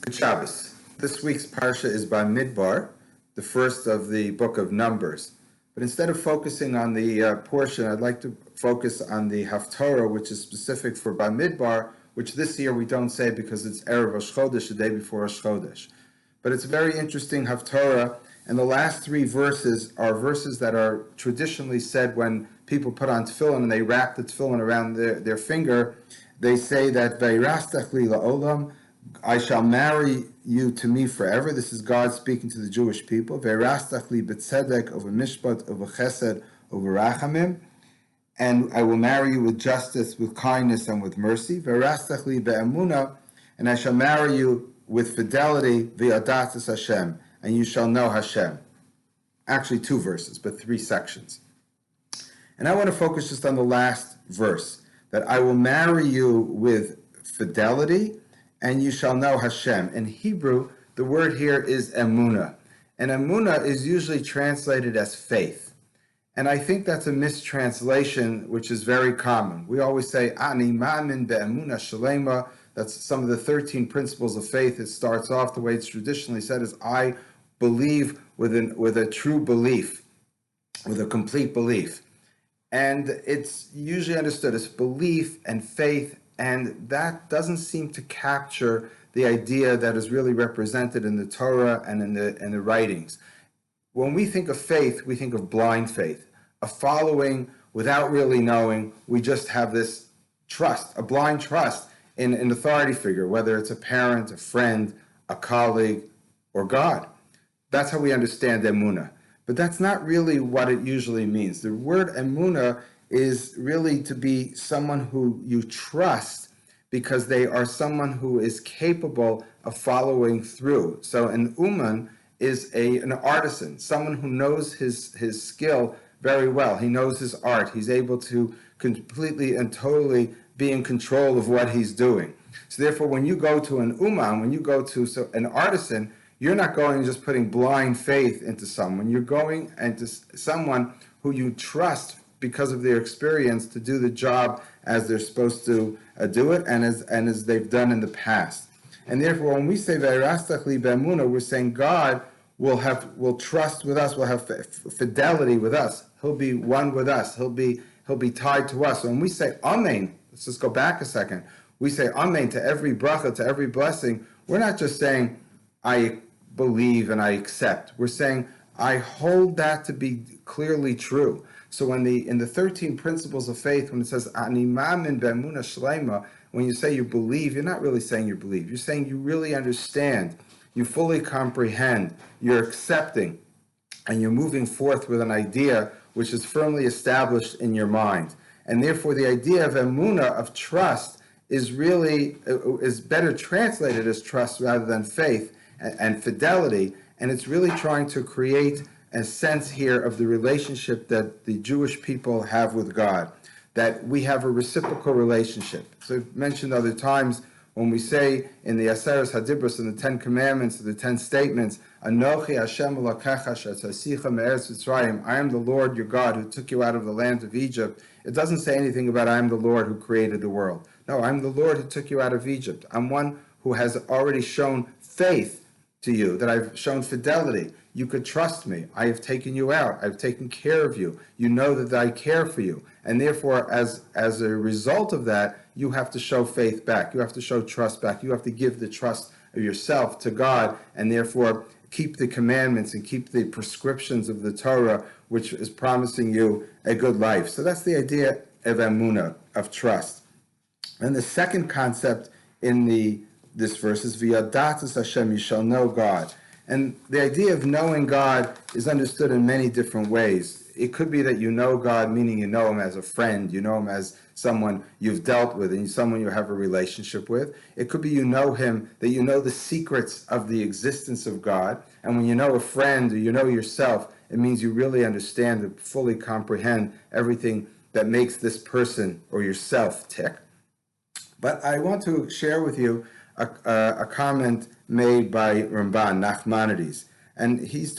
Good Shabbos. This week's Parsha is Bamidbar, the first of the book of Numbers. But instead of focusing on the portion, I'd like to focus on the Haftorah, which is specific for Bamidbar, which this year we don't say because it's Erev Rosh Chodesh, the day before Rosh Chodesh. But it's a very interesting Haftorah, and the last three verses are verses that are traditionally said when people put on tefillin and they wrap the tefillin around their finger. They say that Ve'irastach li la'olam, I shall marry you to me forever. This is God speaking to the Jewish people. Ve'irastach li b'tzedek over mishpat over chesed over rachamim, and I will marry you with justice, with kindness, and with mercy. Ve'irastach li be'emunah, and I shall marry you with fidelity. Ve'adatas Hashem, and you shall know Hashem. Actually, two verses, but three sections. And I want to focus just on the last verse, that I will marry you with fidelity, and you shall know Hashem. In Hebrew, the word here is emunah. And emunah is usually translated as faith. And I think that's a mistranslation, which is very common. We always say, Ani ma'amin be'emunah shalema. That's some of the 13 principles of faith. It starts off the way it's traditionally said is, I believe with a true belief, with a complete belief. And it's usually understood as belief and faith, and that doesn't seem to capture the idea that is really represented in the Torah and in the writings. When we think of faith, we think of blind faith, a following without really knowing. We just have this trust, a blind trust in an authority figure, whether it's a parent, a friend, a colleague, or God. That's how we understand emunah. But that's not really what it usually means. The word emunah is really to be someone who you trust because they are someone who is capable of following through. So an uman is an artisan, someone who knows his skill very well. He knows his art. He's able to completely and totally be in control of what he's doing. So therefore, when you go to an uman, when you go to an artisan, you're not going and just putting blind faith into someone. You're going into someone who you trust because of their experience to do the job as they're supposed to do it and as they've done in the past. And therefore, when we say Ve'irastach li be'emunah, we're saying God will trust with us, will have fidelity with us. He'll be one with us. He'll be tied to us. So when we say Amen, let's just go back a second. We say Amen to every bracha, to every blessing. We're not just saying I believe and I accept. We're saying I hold that to be clearly true. So when in the 13 principles of faith, when it says Ani ma'amin be'emunah shlema, when you say you believe, you're not really saying you believe. You're saying you really understand, you fully comprehend, you're accepting, and you're moving forth with an idea which is firmly established in your mind. And therefore the idea of emunah, of trust, is better translated as trust rather than faith and fidelity, and it's really trying to create a sense here of the relationship that the Jewish people have with God, that we have a reciprocal relationship. So I've mentioned other times when we say in the Aseres Hadibros, in the 10 Commandments, the 10 statements, Anochi Hashem Elokecha shetzasicha me'eretz Mitzrayim, I am the Lord your God who took you out of the land of Egypt. It doesn't say anything about I am the Lord who created the world. No, I'm the Lord who took you out of Egypt. I'm one who has already shown faith to you, that I've shown fidelity. You could trust me. I have taken you out. I've taken care of you. You know that I care for you. And therefore, as a result of that, you have to show faith back. You have to show trust back. You have to give the trust of yourself to God, and therefore keep the commandments and keep the prescriptions of the Torah, which is promising you a good life. So that's the idea of emunah, of trust. And the second concept in this verse is V'yadatas Hashem, you shall know God. And the idea of knowing God is understood in many different ways. It could be that you know God, meaning you know him as a friend, you know him as someone you've dealt with and someone you have a relationship with. It could be you know him, that you know the secrets of the existence of God. And when you know a friend or you know yourself, it means you really understand and fully comprehend everything that makes this person or yourself tick. But I want to share with you a comment made by Ramban, Nachmanides, and he's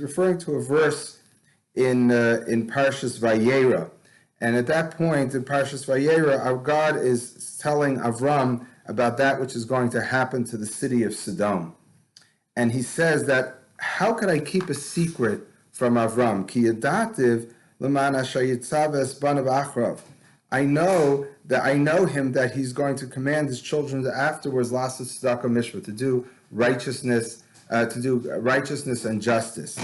referring to a verse in Parshas Vayera, and at that point in Parshas Vayera, our God is telling Avram about that which is going to happen to the city of Sodom. And he says that, how could I keep a secret from Avram? Ki yadativ l'man asher yitzav es banav achrav. I know him that he's going to command his children to afterwards lasas tzedakah mishpah, to do righteousness and justice.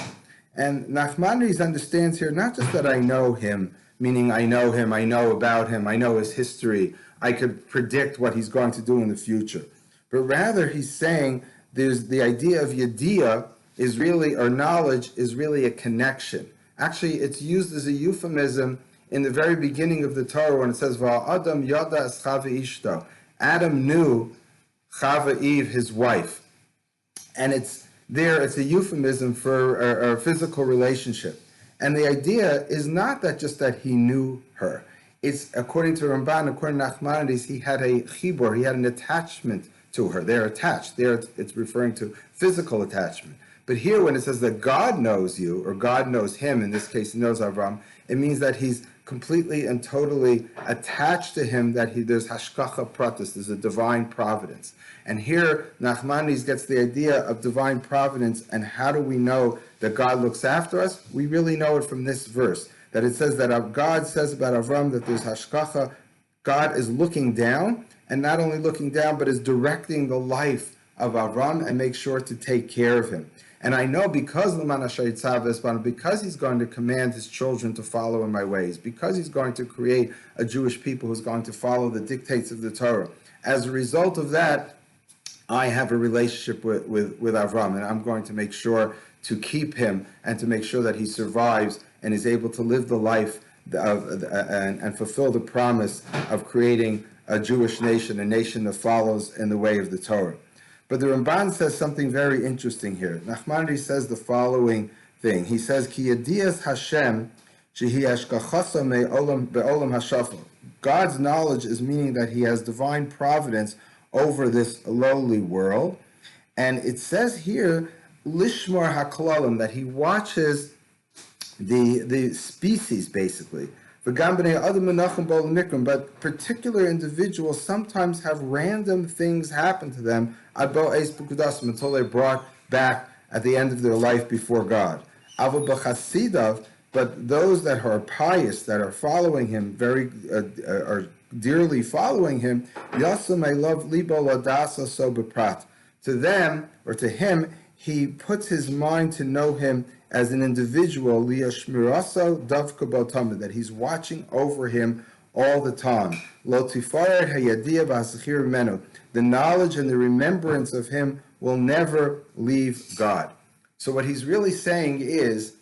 And Nachmanides understands here not just that I know him, meaning I know him, I know about him, I know his history, I could predict what he's going to do in the future, but rather he's saying there's the idea of yediyah is really, or knowledge is really a connection. Actually, it's used as a euphemism in the very beginning of the Torah when it says, Va'adam yada es Chava ishto. Adam knew Chava Eve, his wife. And it's a euphemism for a physical relationship. And the idea is not that just that he knew her. It's, according to Ramban, according to Nachmanides, he had a chibur, he had an attachment to her. They're attached. There it's referring to physical attachment. But here when it says that God knows you, or God knows him, in this case he knows Avram, it means that he's completely and totally attached to him, that there's hashkacha pratis, there's a divine providence. And here Nachmanides gets the idea of divine providence, and how do we know that God looks after us? We really know it from this verse, that it says that God says about Avram that there's hashkacha, God is looking down, and not only looking down, but is directing the life of Avram and make sure to take care of him. And I know because he's going to command his children to follow in my ways, because he's going to create a Jewish people who's going to follow the dictates of the Torah. As a result of that, I have a relationship with Avram, and I'm going to make sure to keep him and to make sure that he survives and is able to live the life and fulfill the promise of creating a Jewish nation, a nation that follows in the way of the Torah. But the Ramban says something very interesting here. Nachmanides says the following thing. He says, Ki yediyas Hashem shehi hashkachasa me'olam be'olam hashafel. God's knowledge is meaning that he has divine providence over this lowly world. And it says here, lishmor haklalim, that he watches the species, basically. But particular individuals sometimes have random things happen to them until they're brought back at the end of their life before God. But those that are pious, that are following him, are dearly following him, to them, or to him, he puts his mind to know him as an individual, that he's watching over him all the time. The knowledge and the remembrance of him will never leave God. So what he's really saying is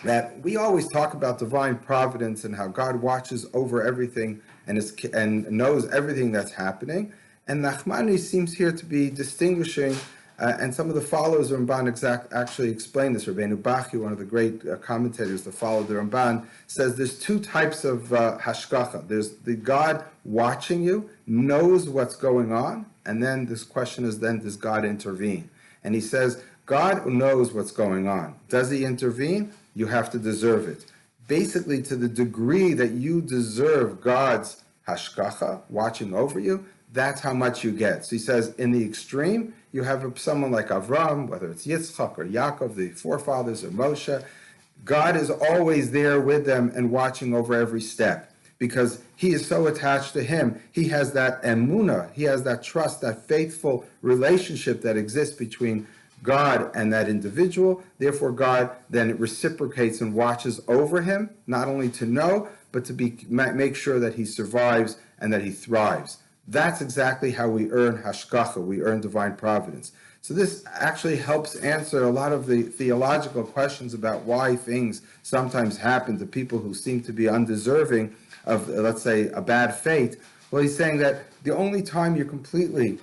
that we always talk about divine providence and how God watches over everything and knows everything that's happening. And Nachmanides seems here to be distinguishing, and some of the followers of Ramban actually explain this. Rabbeinu Bachi, one of the great commentators that followed the Ramban, says there's two types of hashkacha. There's the God watching you, knows what's going on, and then this question is then, does God intervene? And he says, God knows what's going on. Does he intervene? You have to deserve it. Basically, to the degree that you deserve God's hashkacha, watching over you, that's how much you get. So he says, in the extreme, you have someone like Avram, whether it's Yitzchak or Yaakov, the forefathers, or Moshe. God is always there with them and watching over every step because he is so attached to him. He has that emunah, he has that trust, that faithful relationship that exists between God and that individual. Therefore, God then reciprocates and watches over him, not only to know, but to make sure that he survives and that he thrives. That's exactly how we earn hashkacha, we earn divine providence. So this actually helps answer a lot of the theological questions about why things sometimes happen to people who seem to be undeserving of, let's say, a bad fate. Well, he's saying that the only time you're completely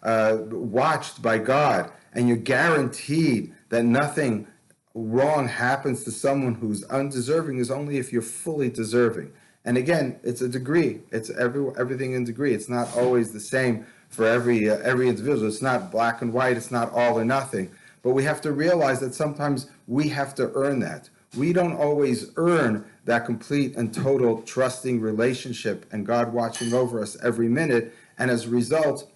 watched by God and you're guaranteed that nothing wrong happens to someone who's undeserving is only if you're fully deserving. And again, it's a degree. It's everything in degree. It's not always the same for every individual. It's not black and white. It's not all or nothing. But we have to realize that sometimes we have to earn that. We don't always earn that complete and total trusting relationship and God watching over us every minute. And as a result,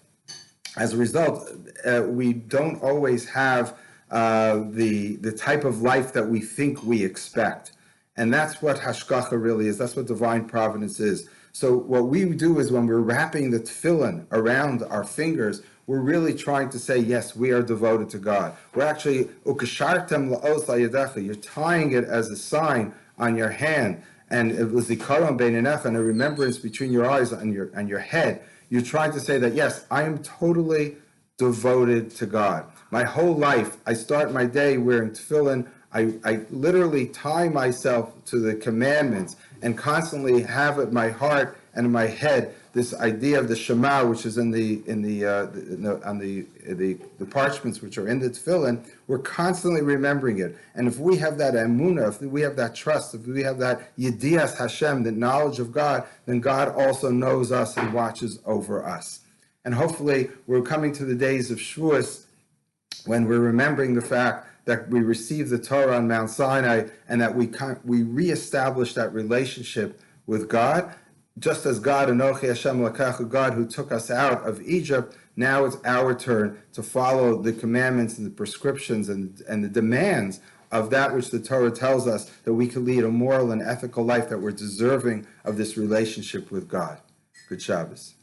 we don't always have the type of life that we think we expect. And that's what hashgacha really is. That's what divine providence is. So what we do is when we're wrapping the tefillin around our fingers, we're really trying to say, yes, we are devoted to God. We're actually, ukashartem la'os layadecha, you're tying it as a sign on your hand. And it was the zikaron beinenecha, and a remembrance between your eyes and your head. You're trying to say that, yes, I am totally devoted to God. My whole life, I start my day wearing tefillin. I literally tie myself to the commandments and constantly have at my heart and in my head this idea of the Shema, which is on the parchments which are in the tefillin. We're constantly remembering it, and if we have that emunah, if we have that trust, if we have that yedias Hashem, the knowledge of God, then God also knows us and watches over us. And hopefully, we're coming to the days of Shavuos when we're remembering the fact that we received the Torah on Mount Sinai and that we reestablish that relationship with God. Just as God, Anochi Hashem Lakachu, God who took us out of Egypt, now it's our turn to follow the commandments and the prescriptions and the demands of that which the Torah tells us, that we can lead a moral and ethical life, that we're deserving of this relationship with God. Good Shabbos.